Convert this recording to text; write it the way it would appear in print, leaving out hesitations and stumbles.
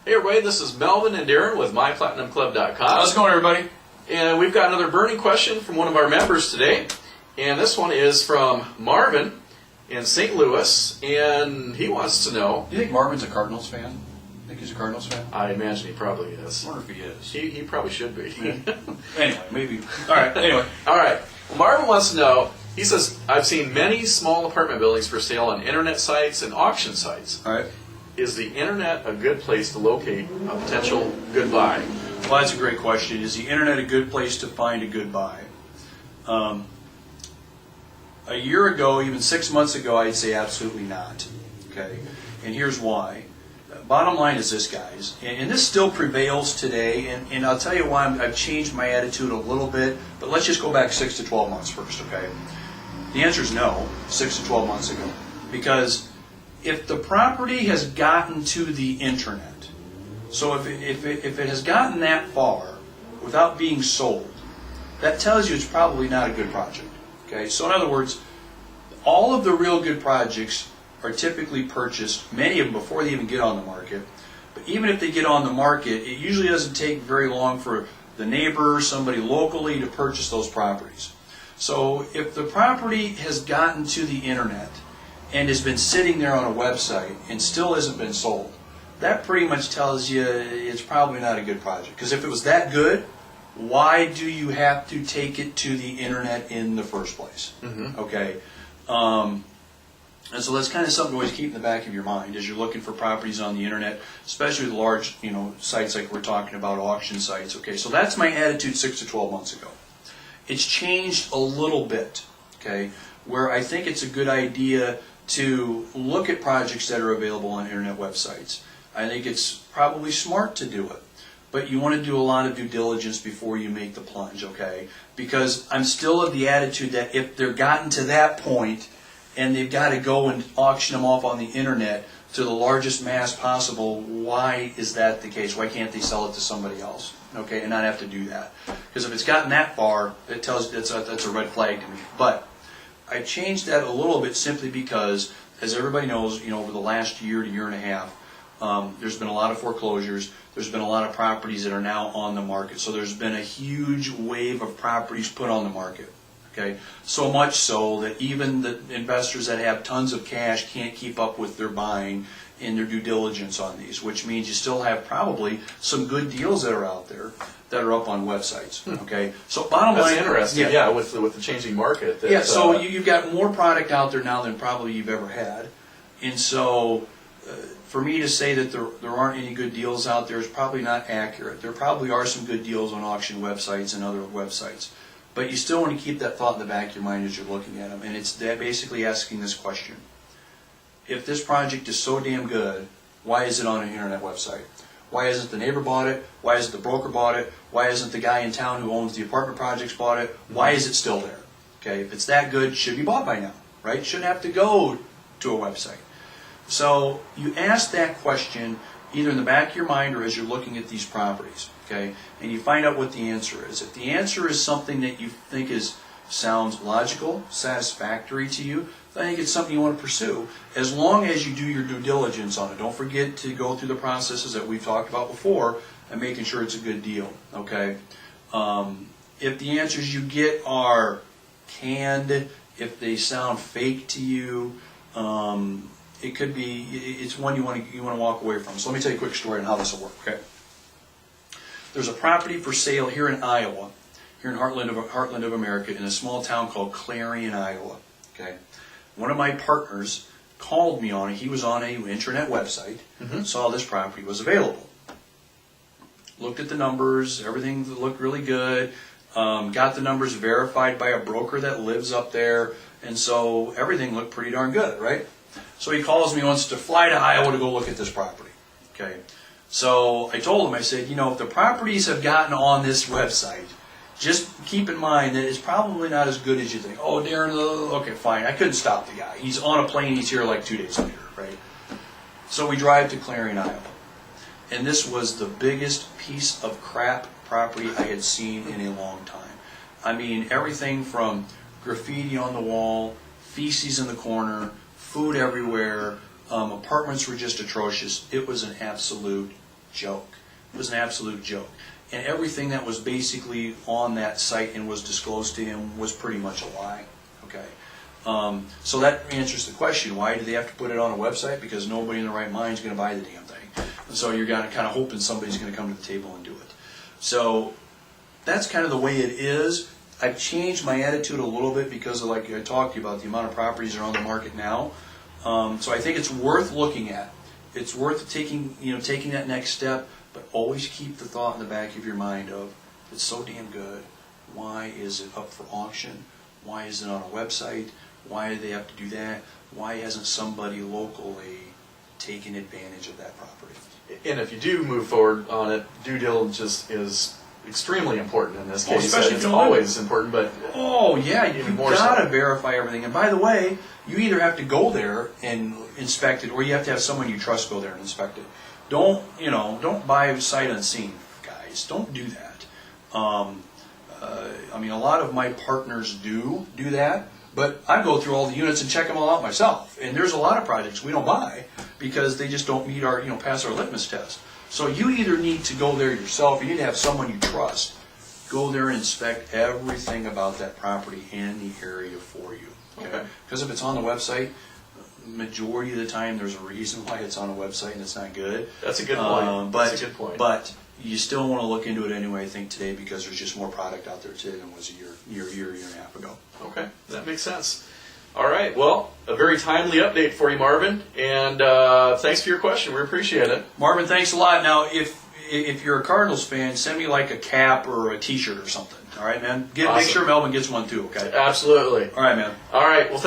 Hey everybody, this is Melvin and Darren with MyPlatinumClub.com. How's it going, everybody? And we've got another burning question from one of our members today. And this one is from Marvin in St. Louis. And he wants to know... Do you think Marvin's a Cardinals fan? Think he's a Cardinals fan? I imagine he probably is. I wonder if he is. He probably should be. Anyway, maybe. All right, anyway. All right. Well, Marvin wants to know, he says, I've seen many small apartment buildings for sale on internet sites and auction sites. All right. Is the internet a good place to locate a potential good buy? Well, that's a great question. Is the internet a good place to find a good buy? A year ago, even 6 months ago, I'd say absolutely not. Okay, and here's why. Bottom line is this, guys, and this still prevails today, and I'll tell you why I've changed my attitude a little bit, but let's just go back 6 to 12 months first, okay? The answer is no, 6 to 12 months ago, because if the property has gotten to the internet, so if it has gotten that far without being sold, that tells you it's probably not a good project. Okay, so in other words, all of the real good projects are typically purchased, many of them before they even get on the market. But even if they get on the market, it usually doesn't take very long for the neighbor, somebody locally, to purchase those properties. So if the property has gotten to the internet and has been sitting there on a website and still hasn't been sold, that pretty much tells you it's probably not a good project. Because if it was that good, why do you have to take it to the internet in the first place? Mm-hmm. Okay, and so that's kind of something to always keep in the back of your mind as you're looking for properties on the internet, especially the large, sites like we're talking about, auction sites. Okay, so that's my attitude 6 to 12 months ago. It's changed a little bit. Okay, where I think it's a good idea to look at projects that are available on internet websites. I think it's probably smart to do it, but you want to do a lot of due diligence before you make the plunge, okay? Because I'm still of the attitude that if they're gotten to that point and they've got to go and auction them off on the internet to the largest mass possible, why is that the case? Why can't they sell it to somebody else, okay, and not have to do that? Because if it's gotten that far, it tells you that's a red flag to me. But I changed that a little bit simply because, as everybody knows, over the last year to year and a half, there's been a lot of foreclosures. There's been a lot of properties that are now on the market. So there's been a huge wave of properties put on the market. Okay, so much so that even the investors that have tons of cash can't keep up with their buying and their due diligence on these, which means you still have probably some good deals that are out there that are up on websites. Okay, so bottom line, That's interesting. Yeah, with the changing market. Yeah, so you've got more product out there now than probably you've ever had, and so for me to say that there aren't any good deals out there is probably not accurate. There probably are some good deals on auction websites and other websites, but you still want to keep that thought in the back of your mind as you're looking at them, and it's basically asking this question: if this project is so damn good, why is it on an internet website? Why isn't the neighbor bought it? Why isn't the broker bought it? Why isn't the guy in town who owns the apartment projects bought it? Why is it still there? Okay, if it's that good, it should be bought by now, right? Shouldn't have to go to a website. So you ask that question either in the back of your mind or as you're looking at these properties, okay? And you find out what the answer is. If the answer is something that you think sounds logical, satisfactory to you, I think it's something you want to pursue, as long as you do your due diligence on it. Don't forget to go through the processes that we've talked about before and making sure it's a good deal, okay? If the answers you get are canned, if they sound fake to you, it could be, it's one you want to walk away from. So let me tell you a quick story on how this will work, okay? There's a property for sale here in Iowa, here in Heartland of America, in a small town called Clarion, Iowa, okay? One of my partners called me on it. He was on an internet website, saw this property was available. Looked at the numbers, everything looked really good, got the numbers verified by a broker that lives up there, and so everything looked pretty darn good, right? So he calls me, wants to fly to Iowa to go look at this property. Okay, so I told him, I said, if the properties have gotten on this website, just keep in mind that it's probably not as good as you think. Oh, Darren, okay, fine. I couldn't stop the guy. He's on a plane. He's here like 2 days later, right? So we drive to Clarion, Iowa. And this was the biggest piece of crap property I had seen in a long time. I mean, everything from graffiti on the wall, feces in the corner, food everywhere, apartments were just atrocious. It was an absolute joke. It was an absolute joke. And everything that was basically on that site and was disclosed to him was pretty much a lie. Okay. So that answers the question, why do they have to put it on a website? Because nobody in their right mind is going to buy the damn thing. And so you're kind of hoping somebody's going to come to the table and do it. So that's kind of the way it is. I've changed my attitude a little bit because of, like I talked to you about, the amount of properties that are on the market now. So I think it's worth looking at. It's worth taking that next step, but always keep the thought in the back of your mind of, it's so damn good. Why is it up for auction? Why is it on a website? Why do they have to do that? Why hasn't somebody locally taken advantage of that property? And if you do move forward on it, due diligence is extremely important in this case. Especially if it's you don't always important, but oh yeah, even you've more got to so. verify everything. And by the way, you either have to go there and inspect it, or you have to have someone you trust go there and inspect it. Don't buy sight unseen, guys. Don't do that. I mean, a lot of my partners do that, but I go through all the units and check them all out myself. And there's a lot of projects we don't buy because they just don't meet our, pass our litmus test. So you either need to go there yourself, you need to have someone you trust go there and inspect everything about that property and the area for you. Okay. Because if it's on the website, majority of the time there's a reason why it's on a website and it's not good. That's a good point. That's a good point. But you still want to look into it anyway, I think, today, because there's just more product out there today than was a year and a half ago. Okay, that makes sense. All right, well, a very timely update for you, Marvin, and thanks for your question. We appreciate it. Marvin, thanks a lot. Now, if you're a Cardinals fan, send me like a cap or a T-shirt or something. All right, man. Make Awesome. sure Melvin gets one too. Okay. Absolutely. All right, man. All right, well, thank